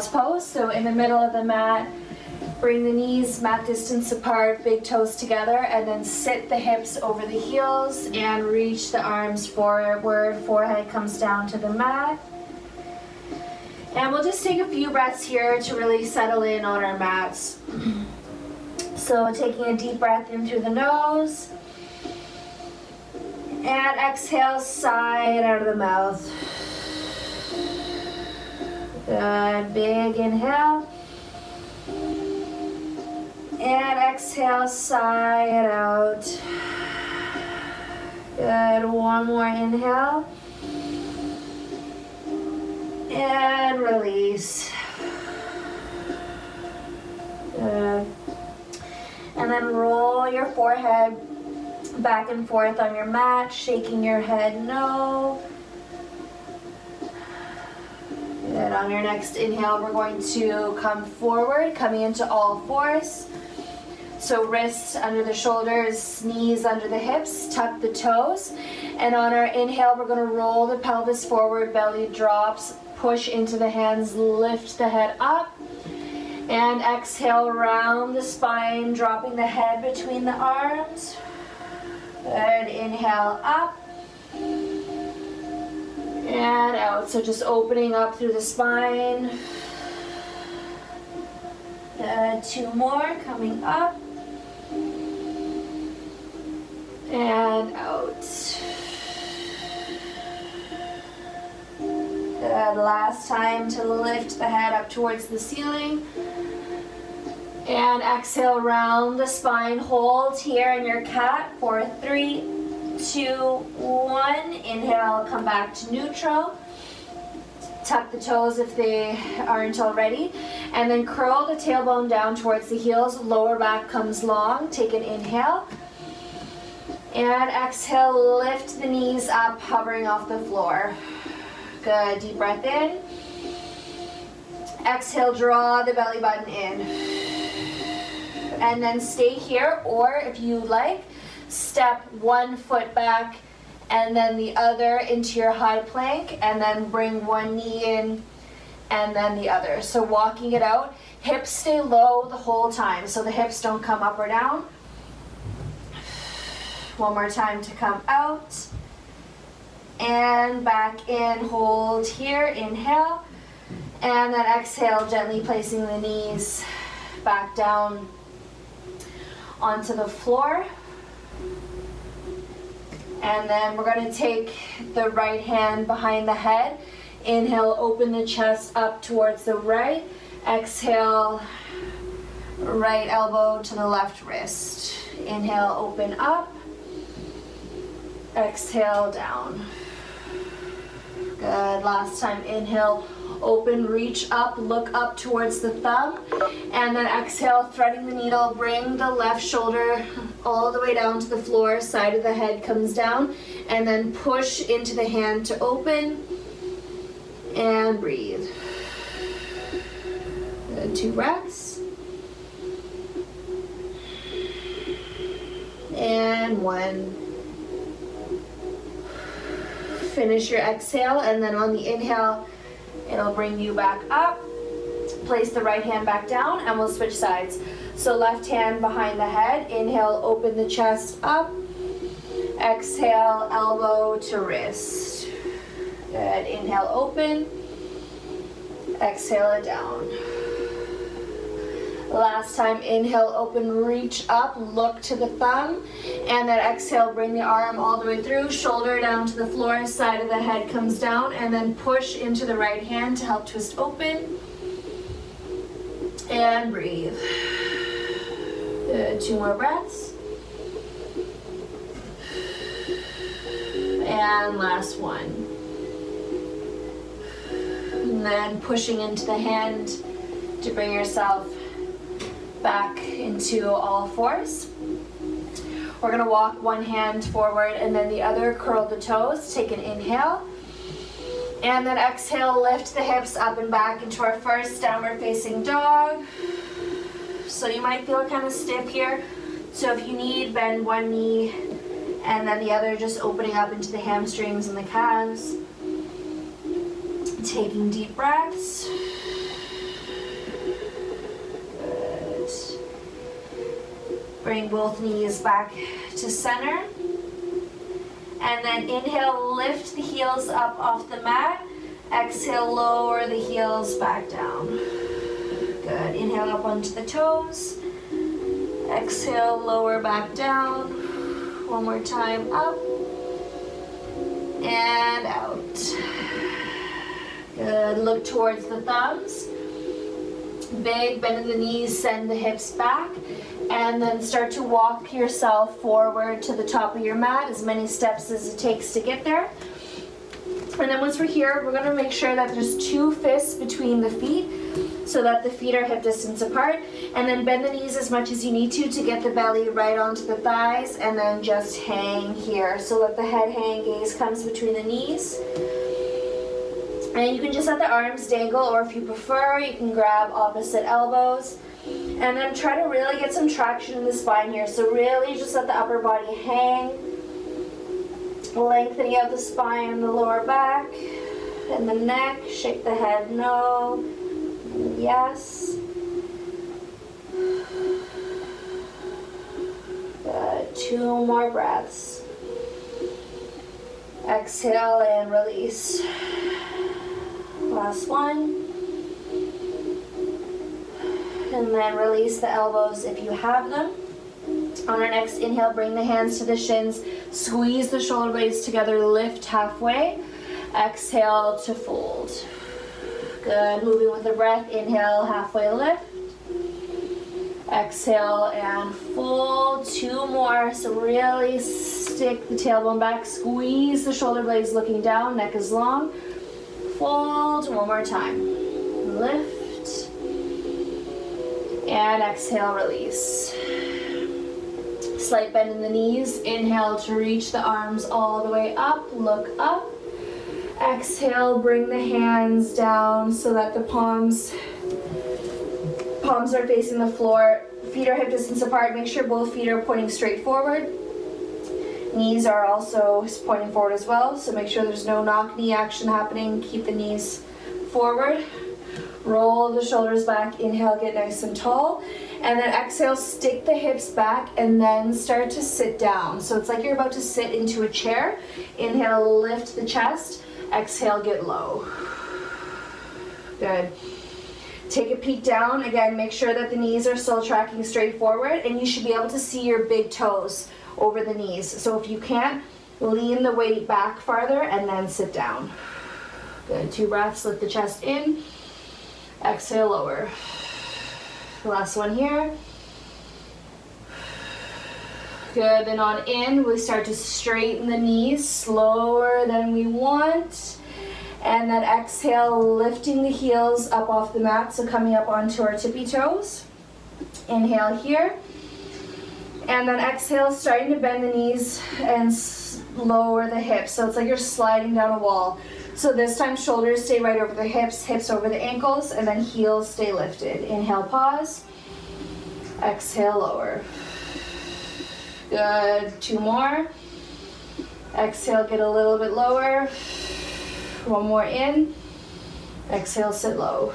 pose. So in the middle of the mat, bring the knees mat distance apart, big toes together, and then sit the hips over the heels and reach the arms forward, forehead comes down to the mat. And we'll just take a few breaths here to really settle in on our mats. So taking a deep breath in through the nose, and exhale, sigh it out of the mouth. Good, big inhale. And exhale, sigh it out. Good, one more inhale. And release. Good. And then roll your forehead back and forth on your mat, shaking your head no. Good. On your next inhale, we're going to come forward, coming into all fours. So wrists under the shoulders, knees under the hips, tuck the toes. And on our inhale, we're going to roll the pelvis forward, belly drops, push into the hands, lift the head up. And exhale, round the spine, dropping the head between the arms. Good, inhale up. And out, so just opening up through the spine. Good, two more, coming up. And out. Good, last time to lift the head up towards the ceiling. And exhale, round the spine, hold here in your cat for 3, 2, 1. Inhale, come back to neutral. Tuck the toes if they aren't already. And then curl the tailbone down towards the heels, lower back comes long. Take an inhale. And exhale, lift the knees up, hovering off the floor. Good, deep breath in. Exhale, draw the belly button in. And then stay here, or if you like, step one foot back and then the other into your high plank, and then bring one knee in and then the other. So walking it out, hips stay low the whole time, so the hips don't come up or down. One more time to come out. And back in, hold here, inhale. And then exhale, gently placing the knees back down onto the floor. And then we're going to take the right hand behind the head. Inhale, open the chest up towards the right. Exhale, right elbow to the left wrist. Inhale, open up. Exhale, down. Good. Last time, inhale, open, reach up, look up towards the thumb, and then exhale, threading the needle, bring the left shoulder all the way down to the floor, side of the head comes down, and then push into the hand to open, and breathe. Good, 2 breaths. And 1. Finish your exhale, and then on the inhale, it'll bring you back up. Place the right hand back down, and we'll switch sides. So left hand behind the head. Inhale, open the chest up. Exhale, elbow to wrist. Good. Inhale, open. Exhale it down. Last time, inhale, open, reach up, look to the thumb, and then exhale, bring the arm all the way through, shoulder down to the floor, side of the head comes down, and then push into the right hand to help twist open, and breathe. Good, 2 more breaths. And last one. And then pushing into the hand to bring yourself back into all fours. We're going to walk one hand forward and then the other, curl the toes, take an inhale, and then exhale, lift the hips up and back into our first downward facing dog. So you might feel kind of stiff here, so if you need, bend one knee and then the other, just opening up into the hamstrings and the calves. Taking deep breaths. Bring both knees back to center. And then inhale, lift the heels up off the mat. Exhale, lower the heels back down. Good. Inhale up onto the toes. Exhale, lower back down. One more time, up and out. Good. Look towards the thumbs. Big bend in the knees, send the hips back, and then start to walk yourself forward to the top of your mat, as many steps as it takes to get there. And then once we're here, we're going to make sure that there's 2 fists between the feet so that the feet are hip distance apart. And then bend the knees as much as you need to get the belly right onto the thighs, and then just hang here. So let the head hang, gaze comes between the knees. And you can just let the arms dangle, or if you prefer, you can grab opposite elbows. And then try to really get some traction in the spine here. So really just let the upper body hang. Lengthening out the spine and the lower back. And the neck, shake the head no. Yes. Good. 2 more breaths. Exhale and release. Last one. And then release the elbows if you have them. On our next inhale, bring the hands to the shins. Squeeze the shoulder blades together, lift halfway. Exhale to fold. Good. Moving with the breath. Inhale, halfway lift. Exhale and fold. 2 more. So really stick the tailbone back. Squeeze the shoulder blades looking down. Neck is long. Fold. 1 more time. Lift. And exhale, release. Slight bend in the knees. Inhale to reach the arms all the way up. Look up. Exhale, bring the hands down so that the palms are facing the floor. Feet are hip distance apart. Make sure both feet are pointing straight forward. Knees are also pointing forward as well, so make sure there's no knock knee action happening. Keep the knees forward. Roll the shoulders back. Inhale, get nice and tall. And then exhale, stick the hips back and then start to sit down. So it's like you're about to sit into a chair. Inhale, lift the chest. Exhale, get low. Good. Take a peek down. Again, make sure that the knees are still tracking straight forward, and you should be able to see your big toes over the knees. So if you can't, lean the weight back farther and then sit down. Good. 2 breaths. Lift the chest in. Exhale, lower. Last one here. Good. Then on in, we start to straighten the knees slower than we want. And then exhale, lifting the heels up off the mat, so coming up onto our tippy toes. Inhale here. And then exhale, starting to bend the knees and lower the hips. So it's like you're sliding down a wall. So this time, shoulders stay right over the hips, hips over the ankles, and then heels stay lifted. Inhale, pause. Exhale, lower. Good. 2 more. Exhale, get a little bit lower. 1 more in. Exhale, sit low.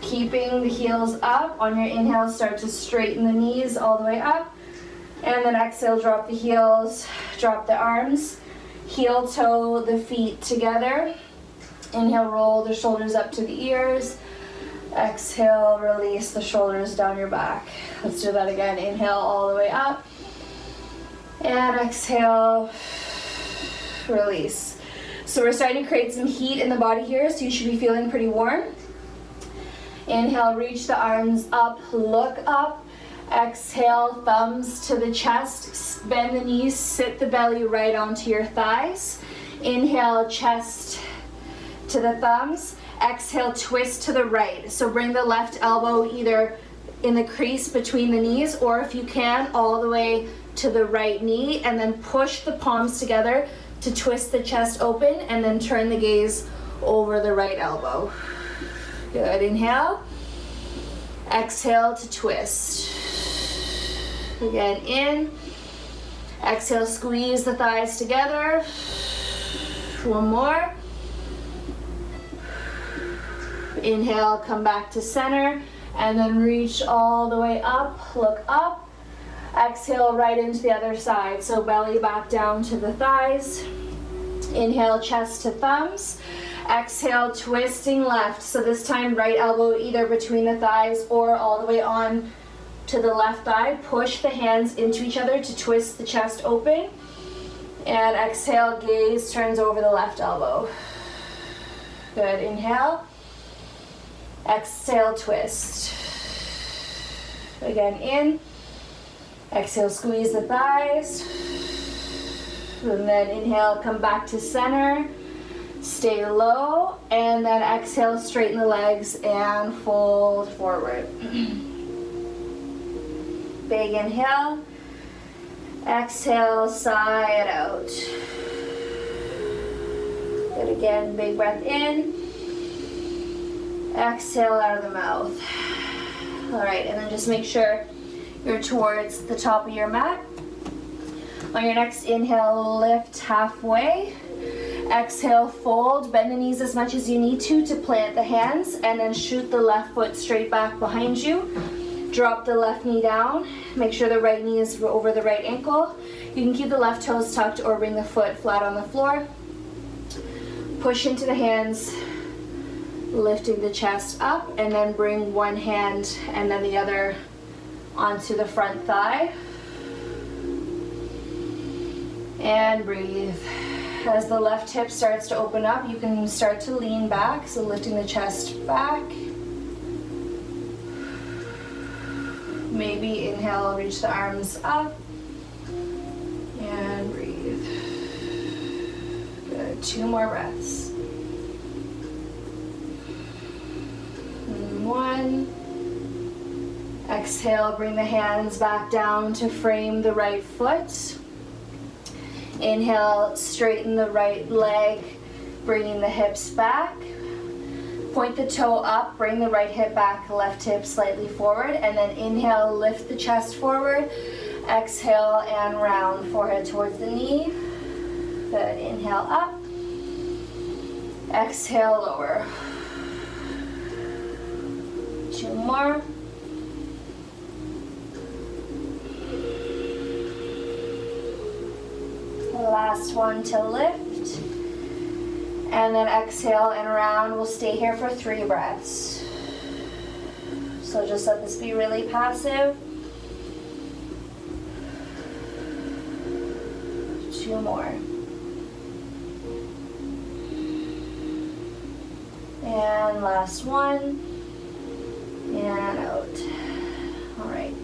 Keeping the heels up. On your inhale, start to straighten the knees all the way up. And then exhale, drop the heels, drop the arms. Heel toe the feet together. Inhale, roll the shoulders up to the ears. Exhale, release the shoulders down your back. Let's do that again. Inhale all the way up. And exhale, release. So we're starting to create some heat in the body here, so you should be feeling pretty warm. Inhale, reach the arms up, look up. Exhale, thumbs to the chest, bend the knees, sit the belly right onto your thighs. Inhale, chest to the thumbs. Exhale, twist to the right. So bring the left elbow either in the crease between the knees, or if you can, all the way to the right knee, and then push the palms together to twist the chest open, and then turn the gaze over the right elbow. Good. Inhale. Exhale to twist. Again, in. Exhale, squeeze the thighs together. 1 more. Inhale, come back to center, and then reach all the way up. Look up. Exhale right into the other side. So belly back down to the thighs. Inhale, chest to thumbs. Exhale, twisting left. So this time, right elbow either between the thighs or all the way on to the left thigh. Push the hands into each other to twist the chest open. And exhale, gaze turns over the left elbow. Good, inhale. Exhale, twist. Again, in. Exhale, squeeze the thighs. And then inhale, come back to center. Stay low. And then exhale, straighten the legs and fold forward. Big inhale. Exhale, side out. Good, again, big breath in. Exhale out of the mouth. All right, and then just make sure you're towards the top of your mat. On your next inhale, lift halfway. Exhale, fold. Bend the knees as much as you need to plant the hands, and then shoot the left foot straight back behind you. Drop the left knee down. Make sure the right knee is over the right ankle. You can keep the left toes tucked or bring the foot flat on the floor. Push into the hands, lifting the chest up, and then bring one hand and then the other onto the front thigh. And breathe. As the left hip starts to open up, you can start to lean back, so lifting the chest back. Maybe inhale, reach the arms up. And breathe. Good, 2 more breaths. And 1. Exhale, bring the hands back down to frame the right foot. Inhale, straighten the right leg, bringing the hips back. Point the toe up, bring the right hip back, left hip slightly forward, and then inhale, lift the chest forward. Exhale and round, forehead towards the knee. Good, inhale up. Exhale, lower. 2 more. Last one to lift. And then exhale and round. We'll stay here for 3 breaths. So just let this be really passive. 2 more. And last one. And out. All right.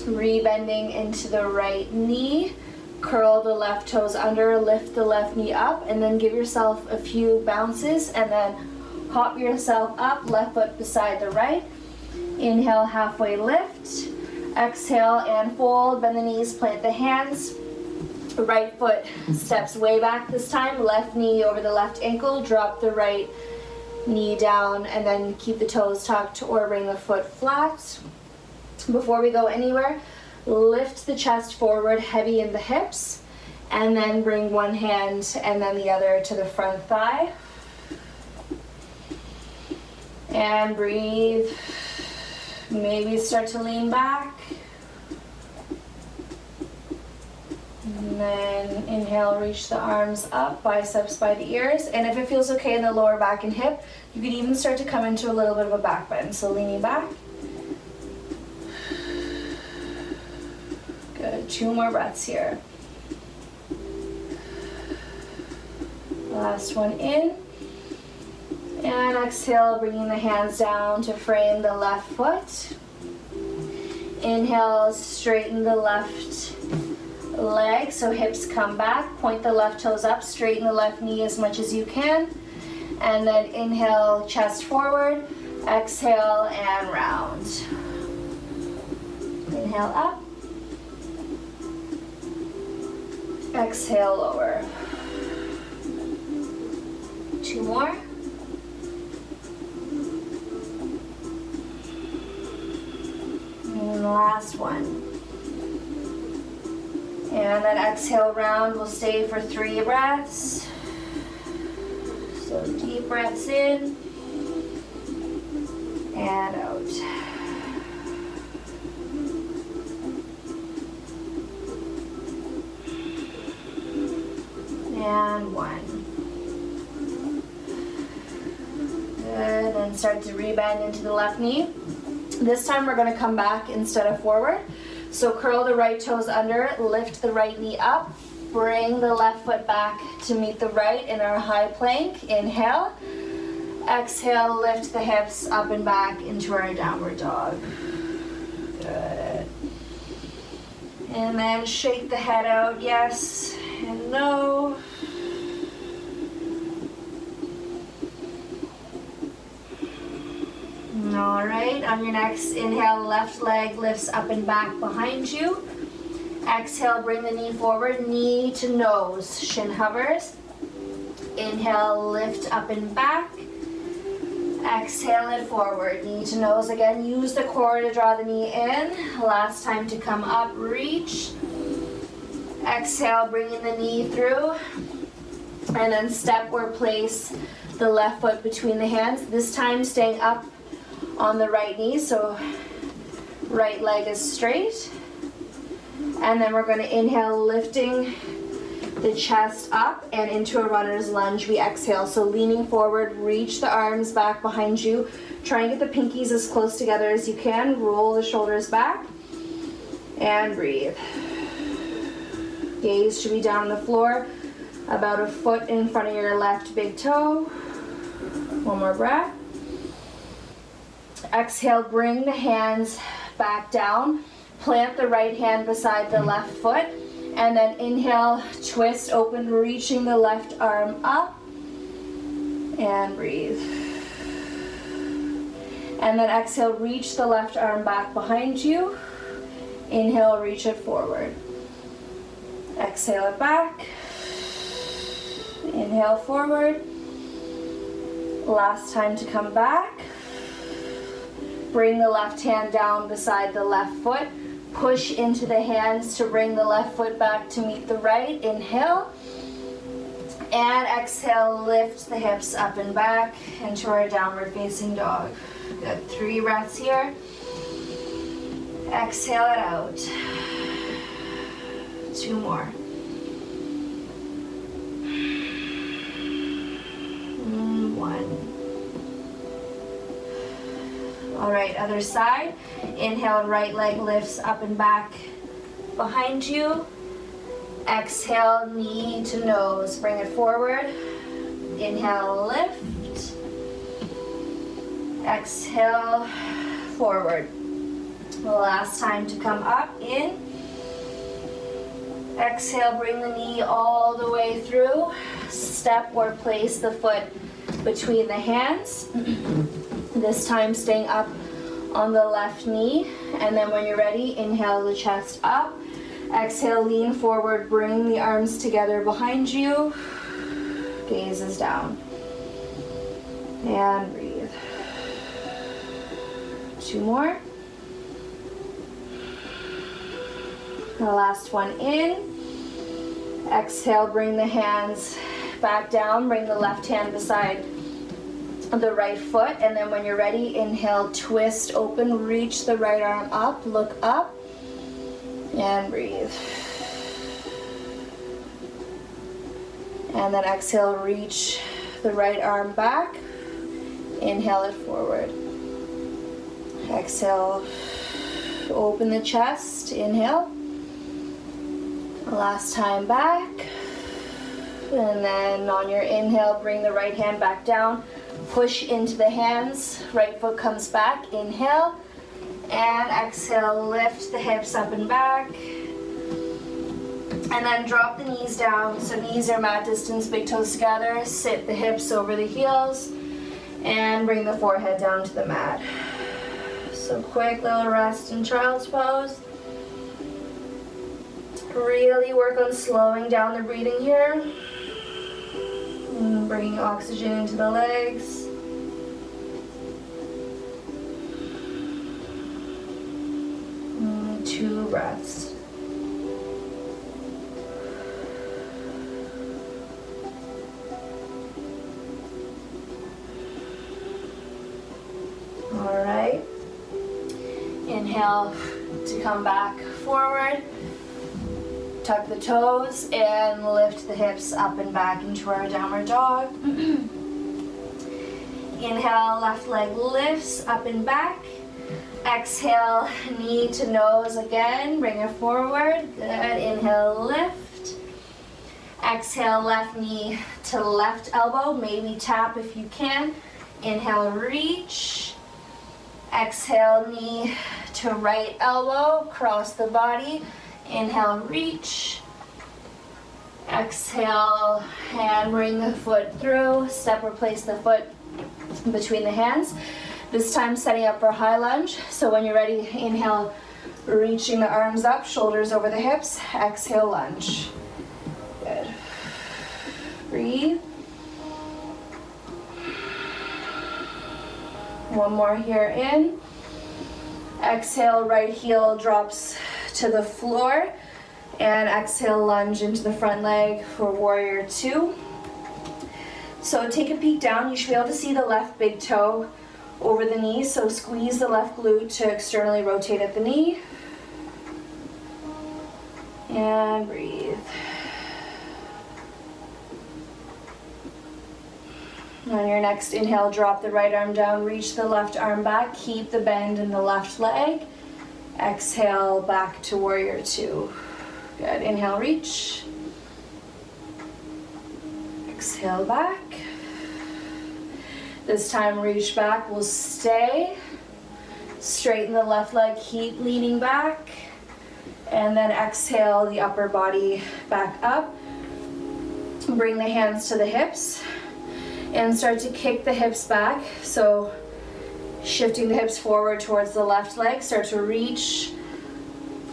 Rebending into the right knee. Curl the left toes under, lift the left knee up, and then give yourself a few bounces, and then hop yourself up, left foot beside the right. Inhale, halfway lift. Exhale and fold, bend the knees, plant the hands. Right foot steps way back this time, left knee over the left ankle, drop the right knee down, and then keep the toes tucked or bring the foot flat. Before we go anywhere, lift the chest forward, heavy in the hips, and then bring one hand and then the other to the front thigh. And breathe. Maybe start to lean back. And then inhale, reach the arms up, biceps by the ears. And if it feels okay in the lower back and hip, you can even start to come into a little bit of a back bend. So leaning back. Good, 2 more breaths here. Last one in. And exhale, bringing the hands down to frame the left foot. Inhale, straighten the left leg, so hips come back. Point the left toes up, straighten the left knee as much as you can. And then inhale, chest forward. Exhale and round. Inhale up. Exhale, lower. 2 more. And the last one. And then exhale, round. We'll stay for 3 breaths. So deep breaths in and out. and 1. Good, and start to rebend into the left knee. This time we're going to come back instead of forward. So curl the right toes under, lift the right knee up, bring the left foot back to meet the right in our high plank. Inhale. Exhale, lift the hips up and back into our downward dog. Good. And then shake the head out, yes and no. All right, on your next inhale, left leg lifts up and back behind you. Exhale, bring the knee forward, knee to nose, shin hovers. Inhale, lift up and back. Exhale it forward, knee to nose again. Use the core to draw the knee in. Last time to come up, reach. Exhale, bringing the knee through. And then step or place the left foot between the hands. This time staying up on the right knee, so right leg is straight. And then we're going to inhale, lifting the chest up and into a runner's lunge. We exhale, so leaning forward, reach the arms back behind you. Try and get the pinkies as close together as you can. Roll the shoulders back and breathe. Gaze should be down on the floor, about a foot in front of your left big toe. One more breath. Exhale, bring the hands back down. Plant the right hand beside the left foot. And then inhale, twist open, reaching the left arm up. And breathe. And then exhale, reach the left arm back behind you. Inhale, reach it forward. Exhale it back. Inhale forward. Last time to come back. Bring the left hand down beside the left foot. Push into the hands to bring the left foot back to meet the right. Inhale. And exhale, lift the hips up and back into our downward facing dog. Good, 3 breaths here. Exhale it out. 2 more. 1. All right, other side. Inhale, right leg lifts up and back behind you. Exhale, knee to nose. Bring it forward. Inhale, lift. Exhale, forward. Last time to come up, in. Exhale, bring the knee all the way through. Step or place the foot between the hands. This time staying up on the left knee. And then when you're ready, inhale the chest up. Exhale, lean forward, bring the arms together behind you. Gaze is down. And breathe. 2 more. The last one in. Exhale, bring the hands back down. Bring the left hand beside the right foot. And then when you're ready, inhale, twist open, reach the right arm up, look up, and breathe. And then exhale, reach the right arm back. Inhale it forward. Exhale, open the chest, inhale. Last time back. And then on your inhale, bring the right hand back down. Push into the hands, right foot comes back, inhale. And exhale, lift the hips up and back. And then drop the knees down. So knees are mat distance, big toes together. Sit the hips over the heels. And bring the forehead down to the mat. So quick little rest in child's pose. Really work on slowing down the breathing here. And bringing oxygen into the legs. And 2 breaths. All right. Inhale to come back forward. tuck the toes and lift the hips up and back into our downward dog. Inhale, left leg lifts up and back. Exhale, knee to nose again, bring it forward. Good, inhale, lift. Exhale, left knee to left elbow, maybe tap if you can. Inhale, reach. Exhale, knee to right elbow, cross the body. Inhale, reach. Exhale, and bring the foot through. Step or place the foot between the hands. This time setting up for high lunge. So when you're ready, inhale, reaching the arms up, shoulders over the hips. Exhale, lunge. Good. Breathe. One more here in. Exhale, right heel drops to the floor. And exhale, lunge into the front leg for warrior two. So take a peek down. You should be able to see the left big toe over the knee. So squeeze the left glute to externally rotate at the knee. And breathe. On your next inhale, drop the right arm down, reach the left arm back, keep the bend in the left leg. Exhale, back to warrior two. Good, inhale, reach. Exhale, back. This time, reach back, we'll stay. Straighten the left leg, keep leaning back. And then exhale the upper body back up. Bring the hands to the hips. And start to kick the hips back. So shifting the hips forward towards the left leg. Start to reach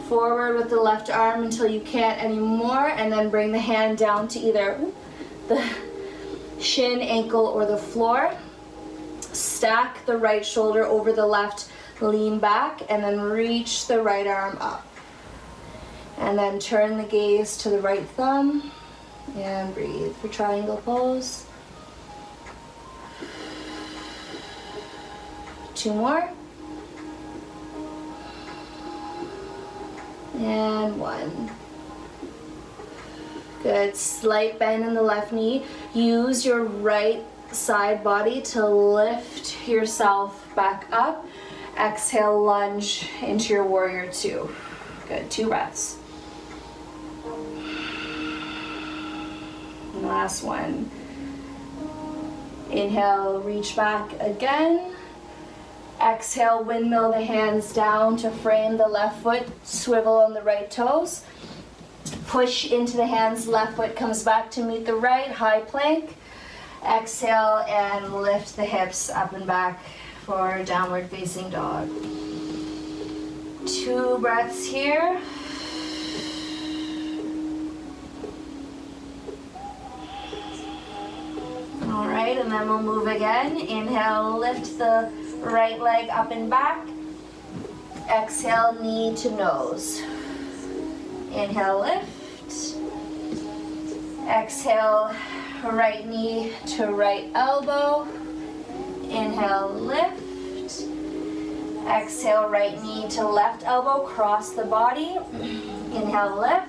forward with the left arm until you can't anymore. And then bring the hand down to either the shin, ankle, or the floor. Stack the right shoulder over the left, lean back, and then reach the right arm up. And then turn the gaze to the right thumb. And breathe for triangle pose. Two more. And one. Good. Slight bend in the left knee. Use your right side body to lift yourself back up. Exhale, lunge into your warrior two. Good. 2 breaths. And last one. Inhale, reach back again. Exhale, windmill the hands down to frame the left foot, swivel on the right toes. Push into the hands, left foot comes back to meet the right, high plank. Exhale and lift the hips up and back for downward facing dog. 2 breaths here. All right, and then we'll move again. Inhale, lift the right leg up and back. Exhale, knee to nose. Inhale, lift. Exhale, right knee to right elbow. Inhale, lift. Exhale, right knee to left elbow, cross the body. Inhale, lift.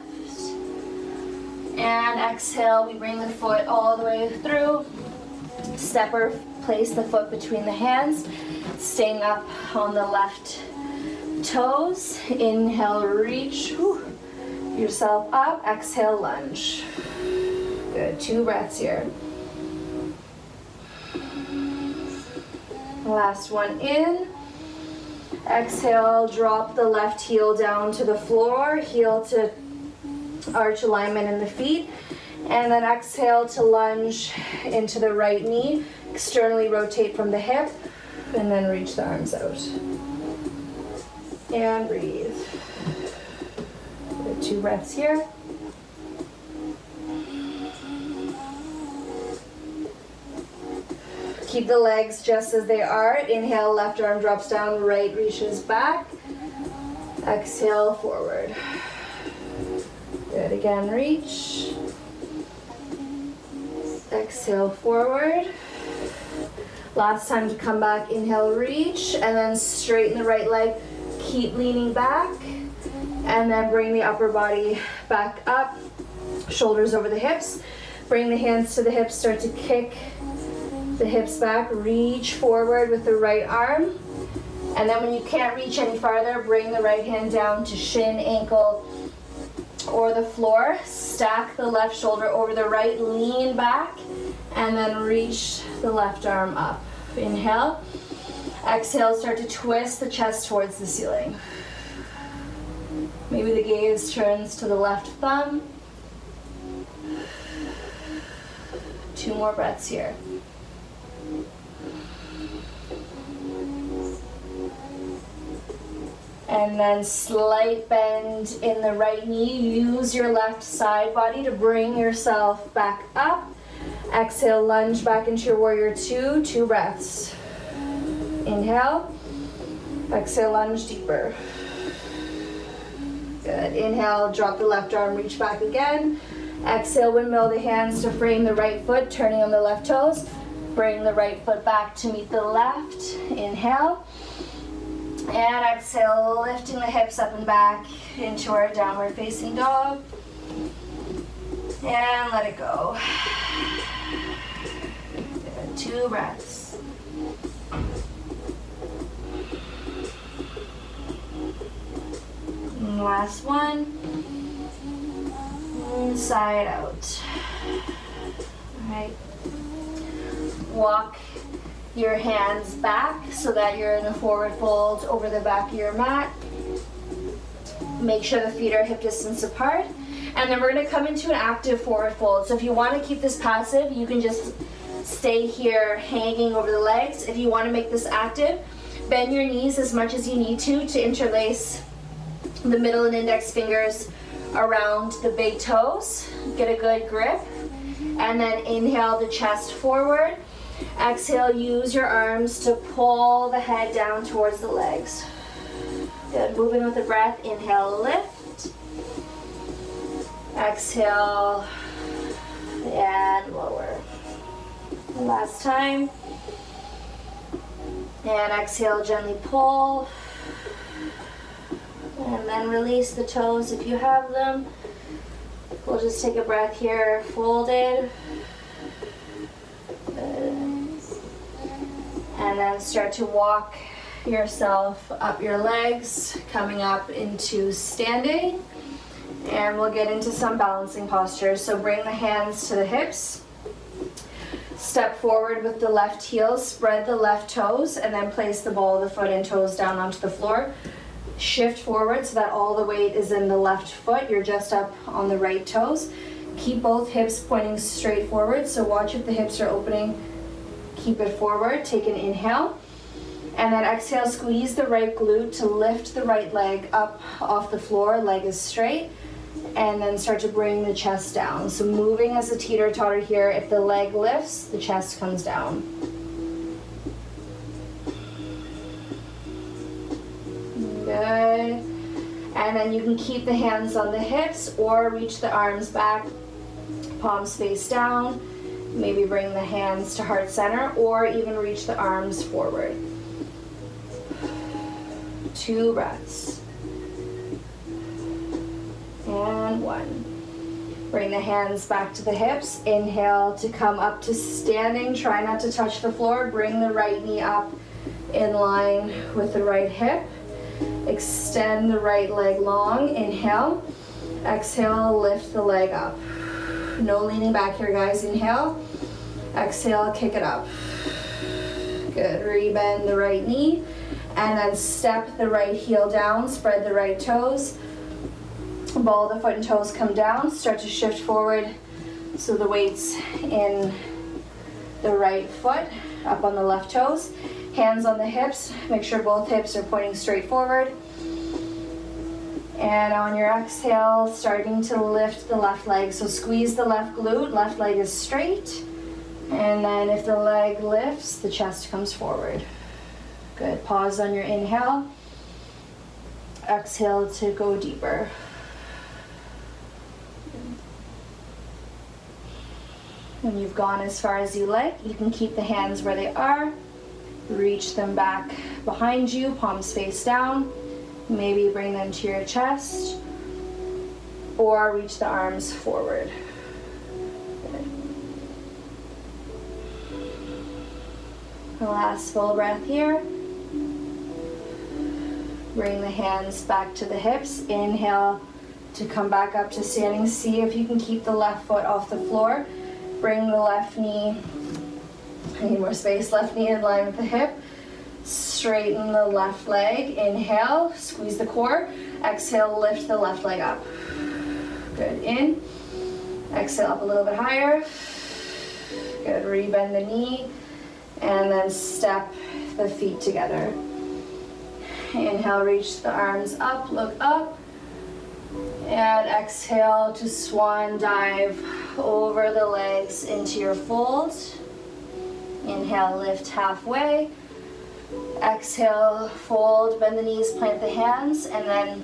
And exhale, we bring the foot all the way through. Step or place the foot between the hands, staying up on the left toes. Inhale, reach yourself up. Exhale, lunge. Good. 2 breaths here. Last one in. Exhale, drop the left heel down to the floor, heel to arch alignment in the feet. And then exhale to lunge into the right knee. Externally rotate from the hip. And then reach the arms out. And breathe. Good. 2 breaths here. Keep the legs just as they are. Inhale, left arm drops down, right reaches back. Exhale, forward. Good. Again, reach. Exhale, forward. Last time to come back, inhale, reach, and then straighten the right leg. Keep leaning back. And then bring the upper body back up, shoulders over the hips. Bring the hands to the hips, start to kick the hips back, reach forward with the right arm. And then when you can't reach any farther, bring the right hand down to shin, ankle, or the floor. Stack the left shoulder over the right, lean back, and then reach the left arm up. Inhale. Exhale, start to twist the chest towards the ceiling. Maybe the gaze turns to the left thumb. 2 more breaths here. And then slight bend in the right knee. Use your left side body to bring yourself back up. Exhale, lunge back into your warrior 2. 2 breaths. Inhale. Exhale, lunge deeper. Good. Inhale, drop the left arm, reach back again. Exhale, windmill the hands to frame the right foot, turning on the left toes. Bring the right foot back to meet the left. Inhale. And exhale, lifting the hips up and back into our downward facing dog. And let it go. Good. 2 breaths. And last one. Inside out. All right. Walk your hands back so that you're in a forward fold over the back of your mat. Make sure the feet are hip distance apart. And then we're going to come into an active forward fold. So if you want to keep this passive, you can just stay here hanging over the legs. If you want to make this active, bend your knees as much as you need to interlace the middle and index fingers around the big toes. Get a good grip. And then inhale the chest forward. Exhale, use your arms to pull the head down towards the legs. Good. Moving with the breath. Inhale, lift. Exhale, and lower. Last time. And exhale, gently pull. And then release the toes if you have them. We'll just take a breath here, folded. And then start to walk yourself up your legs, coming up into standing. And we'll get into some balancing postures. So bring the hands to the hips. Step forward with the left heel, spread the left toes, and then place the ball of the foot and toes down onto the floor. Shift forward so that all the weight is in the left foot. You're just up on the right toes. Keep both hips pointing straight forward. So watch if the hips are opening. Keep it forward. Take an inhale. And then exhale, squeeze the right glute to lift the right leg up off the floor. Leg is straight. And then start to bring the chest down. So moving as a teeter-totter here. If the leg lifts, the chest comes down. Good. And then you can keep the hands on the hips or reach the arms back, palms face down. Maybe bring the hands to heart center or even reach the arms forward. 2 breaths. And 1. Bring the hands back to the hips. Inhale to come up to standing. Try not to touch the floor. Bring the right knee up in line with the right hip. Extend the right leg long. Inhale. Exhale, lift the leg up. No leaning back here, guys. Inhale. Exhale, kick it up. Good. Rebend the right knee. And then step the right heel down. Spread the right toes. Ball of the foot and toes come down. Start to shift forward so the weight's in the right foot, up on the left toes. Hands on the hips. Make sure both hips are pointing straight forward. And on your exhale, starting to lift the left leg. So squeeze the left glute. Left leg is straight. And then if the leg lifts, the chest comes forward. Good. Pause on your inhale. Exhale to go deeper. When you've gone as far as you like, you can keep the hands where they are. Reach them back behind you, palms face down. Maybe bring them to your chest or reach the arms forward. Good. The last full breath here. Bring the hands back to the hips. Inhale to come back up to standing. See if you can keep the left foot off the floor. Bring the left knee, I need more space, left knee in line with the hip. Straighten the left leg. Inhale, squeeze the core. Exhale, lift the left leg up. Good, in. Exhale up a little bit higher. Good, rebend the knee. And then step the feet together. Inhale, reach the arms up, look up. And exhale to swan dive over the legs into your fold. Inhale, lift halfway. Exhale, fold, bend the knees, plant the hands, and then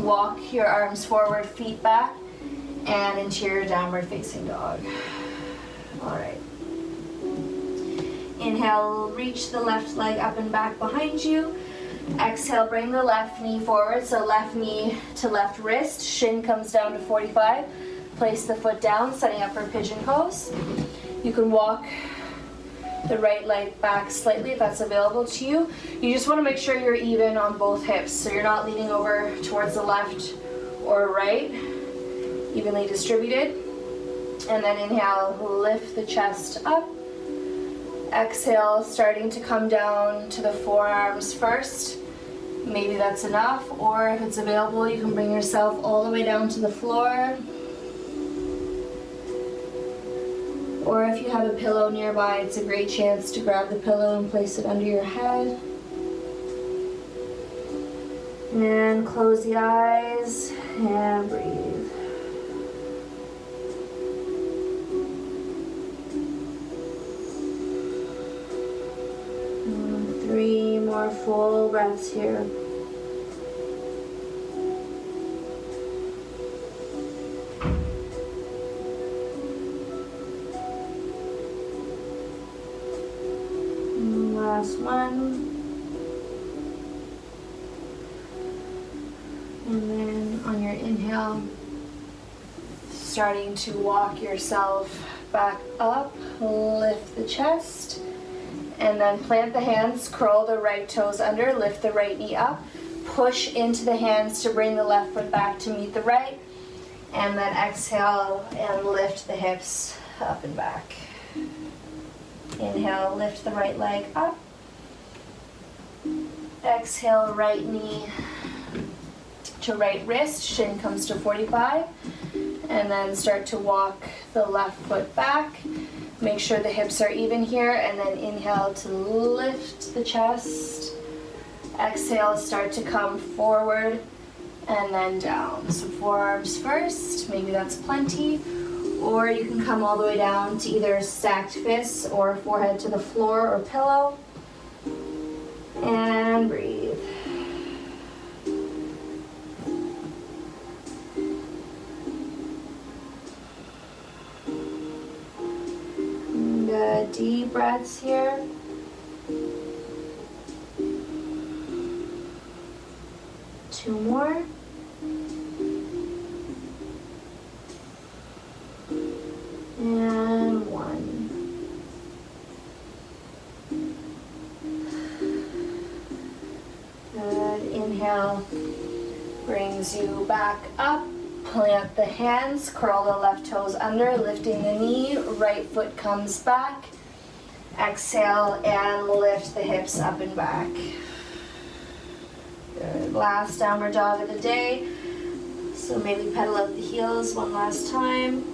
walk your arms forward, feet back, and into your downward facing dog. All right. Inhale, reach the left leg up and back behind you. Exhale, bring the left knee forward, so left knee to left wrist, shin comes down to 45. Place the foot down, setting up for pigeon pose. You can walk the right leg back slightly if that's available to you. You just want to make sure you're even on both hips, so you're not leaning over towards the left or right, evenly distributed. And then inhale, lift the chest up. Exhale, starting to come down to the forearms first. Maybe that's enough, or if it's available, you can bring yourself all the way down to the floor. Or if you have a pillow nearby, it's a great chance to grab the pillow and place it under your head. And close the eyes and breathe. And 3 more full breaths here. Last one. And then on your inhale, starting to walk yourself back up, lift the chest, and then plant the hands, curl the right toes under, lift the right knee up, push into the hands to bring the left foot back to meet the right, and then exhale and lift the hips up and back. Inhale, lift the right leg up. Exhale, right knee to right wrist, shin comes to 45. And then start to walk the left foot back. Make sure the hips are even here, and then inhale to lift the chest. Exhale, start to come forward and then down. So forearms first, maybe that's plenty. Or you can come all the way down to either stacked fists or forehead to the floor or pillow. And breathe. Good, deep breaths here. Two more. And one. Good. Inhale brings you back up. Plant the hands, curl the left toes under, lifting the knee, right foot comes back. Exhale and lift the hips up and back. Good. Last downward dog of the day. So maybe pedal out the heels one last time.